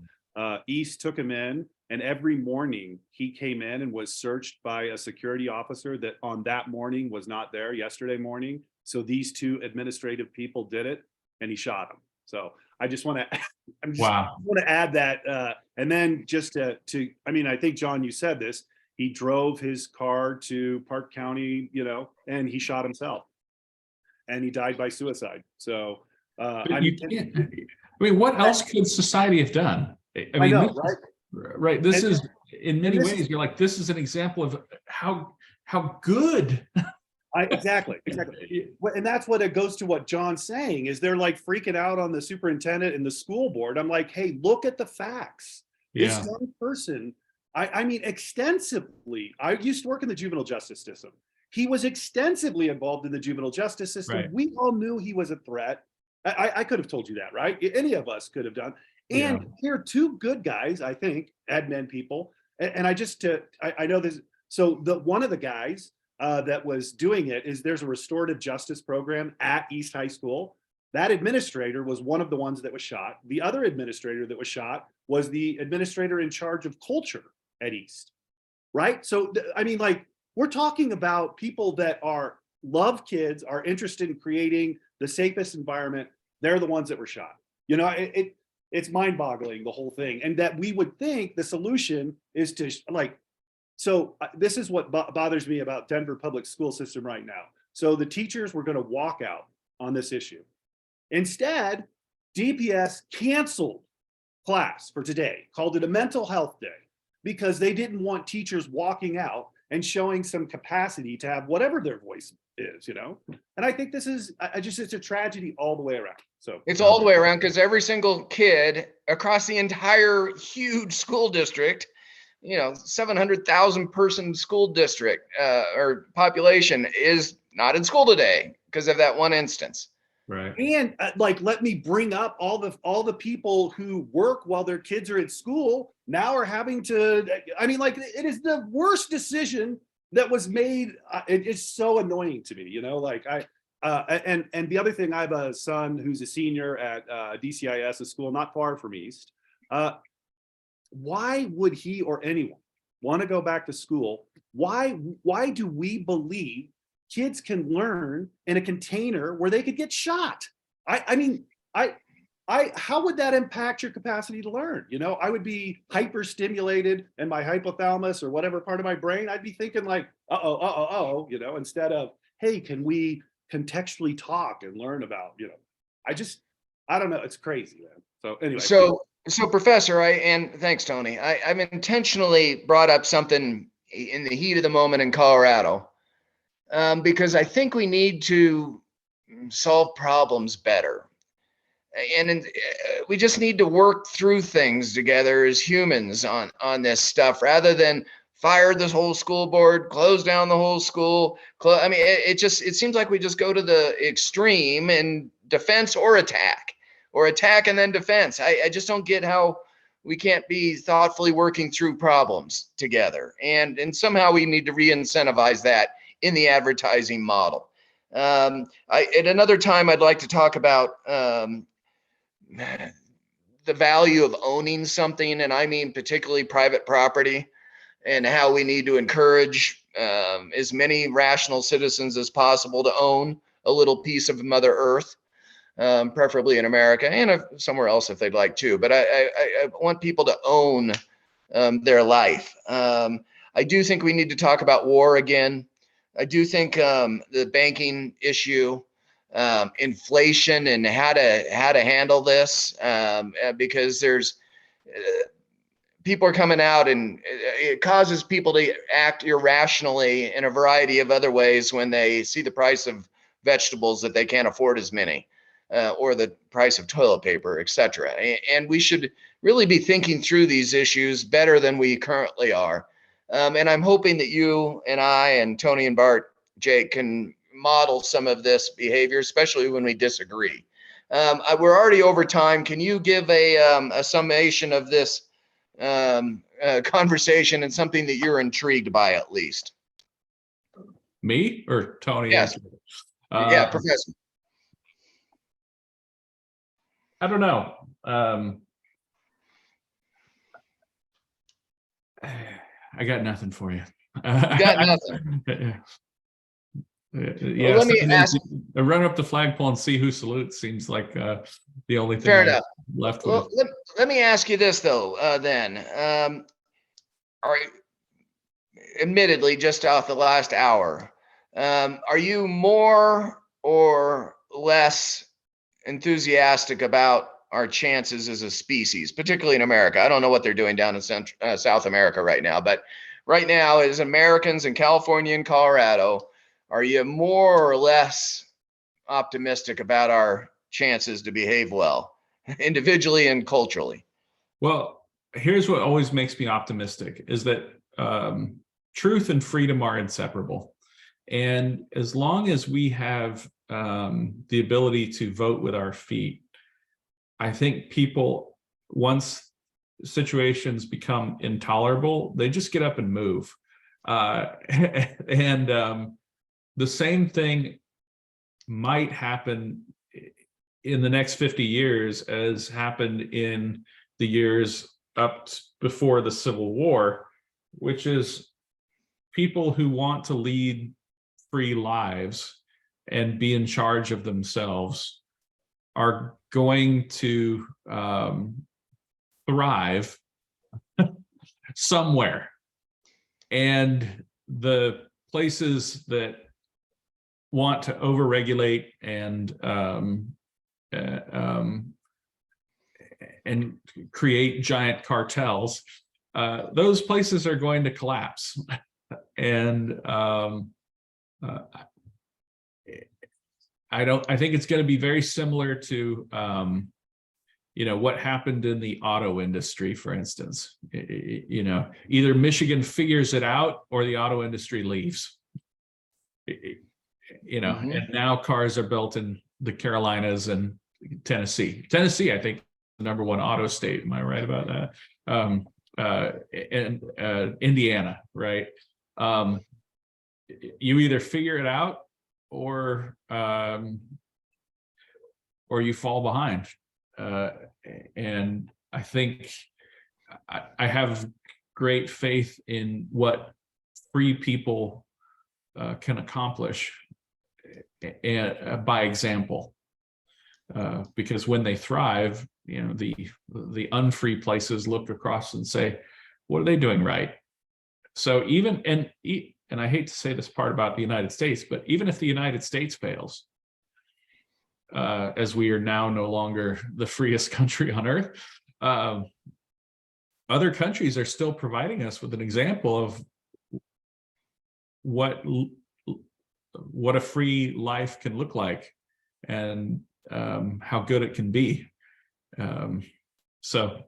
East took him in, and every morning he came in and was searched by a security officer that on that morning was not there yesterday morning. So these two administrative people did it, and he shot him. So I just want to, want to add that. And then just to, I think, John, you said this, he drove his car to Park County, and he shot himself, and he died by suicide. So, what else could society have done? I know, right? Right. This is, in many ways, you're like, this is an example of how good. Exactly. And that's what it goes to what John's saying, is they're like freaking out on the superintendent and the school board. I'm like, hey, look at the facts. Yeah. This young person, extensively, I used to work in the juvenile justice system. He was extensively involved in the juvenile justice system. Right. We all knew he was a threat. I could have told you that, right? Any of us could have done. And here are two good guys, I think, admin people. And I know this. So one of the guys that was doing it is, there's a restorative justice program at East High School. That administrator was one of the ones that was shot. The other administrator that was shot was the administrator in charge of culture at East, right? So, we're talking about people that love kids, are interested in creating the safest environment. They're the ones that were shot. It's mind-boggling, the whole thing. And that we would think the solution is to this is what bothers me about Denver public school system right now. So the teachers were going to walk out on this issue. Instead, DPS canceled class for today, called it a mental health day, because they didn't want teachers walking out and showing some capacity to have whatever their voice is, And I think this is, it's a tragedy all the way around. So It's all the way around because every single kid across the entire huge school district, 700,000 person school district or population is not in school today because of that one instance. Right. And let me bring up all the people who work while their kids are at school now are having to, it is the worst decision that was made. It's so annoying to me, and the other thing, I have a son who's a senior at DCIS, a school not far from East. Why would he or anyone want to go back to school? Why do we believe kids can learn in a container where they could get shot? How would that impact your capacity to learn? I would be hyper stimulated in my hypothalamus or whatever part of my brain. I'd be thinking like, instead of, hey, can we contextually talk and learn about, I don't know. It's crazy, man. So anyway. So Professor, and thanks, Tony. I've intentionally brought up something in the heat of the moment in Colorado because I think we need to solve problems better. And we just need to work through things together as humans on this stuff rather than fire this whole school board, close down the whole school. It seems like we just go to the extreme in defense or attack and then defense. I just don't get how we can't be thoughtfully working through problems together. And somehow we need to re-incentivize that in the advertising model. At another time, I'd like to talk about the value of owning something, and I mean particularly private property, and how we need to encourage as many rational citizens as possible to own a little piece of Mother Earth, preferably in America and somewhere else if they'd like to. But I want people to own their life. I do think we need to talk about war again. I do think the banking issue, inflation, and how to handle this, because there's people are coming out and it causes people to act irrationally in a variety of other ways when they see the price of vegetables that they can't afford as many, or the price of toilet paper, etc. And we should really be thinking through these issues better than we currently are. And I'm hoping that you and I and Tony and Bart, Jake, can model some of this behavior, especially when we disagree. We're already over time. Can you give a summation of this conversation and something that you're intrigued by, at least? Me or Tony? Yes. Yeah, Professor. I don't know. I got nothing for you. Got nothing. Yeah, Well, let me ask. Run up the flagpole and see who salutes seems like the only thing Fair enough. left. Well, let me ask you this though. Then, are you, admittedly, just off the last hour, are you more or less enthusiastic about our chances as a species, particularly in America? I don't know what they're doing down in South America right now, but right now, as Americans in California and Colorado, are you more or less optimistic about our chances to behave well, individually and culturally? Well, here's what always makes me optimistic is that truth and freedom are inseparable. And as long as we have the ability to vote with our feet, I think people, once situations become intolerable, they just get up and move. The same thing might happen in the next 50 years as happened in the years up before the Civil War, which is people who want to lead free lives and be in charge of themselves are going to thrive somewhere. And the places that want to overregulate and create giant cartels, those places are going to collapse. and I think it's going to be very similar to what happened in the auto industry, for instance. Either Michigan figures it out or the auto industry leaves. Mhm. And now cars are built in the Carolinas and Tennessee. Tennessee, I think, the number one auto state. Am I right about that? And Indiana, right? You either figure it out or you fall behind. And I think I have great faith in what free people can accomplish, and by example, because when they thrive, the unfree places look across and say, what are they doing right? So even, and I hate to say this part about the United States, but even if the United States fails, as we are now no longer the freest country on earth, other countries are still providing us with an example of what a free life can look like, and how good it can be. So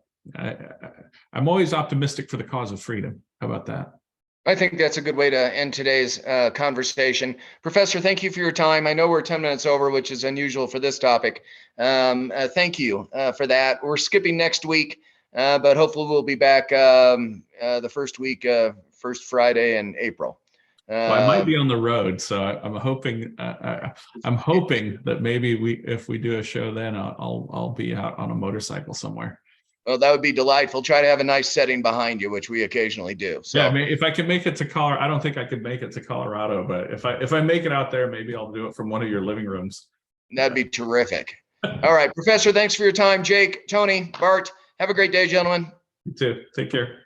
I'm always optimistic for the cause of freedom. How about that? I think that's a good way to end today's conversation. Professor, thank you for your time. I know we're 10 minutes over, which is unusual for this topic. Thank you for that. We're skipping next week, but hopefully we'll be back the first week, first Friday in April. Well, I might be on the road, so I'm hoping that maybe if we do a show, then I'll be out on a motorcycle somewhere. Well, that would be delightful. Try to have a nice setting behind you, which we occasionally do. So yeah, I mean, if I can make it to Colorado, I don't think I could make it to Colorado, but if I make it out there, maybe I'll do it from one of your living rooms. that'd be terrific. All right, Professor, thanks for your time. Jake, Tony, Bart, have a great day, gentlemen. You too. Take care.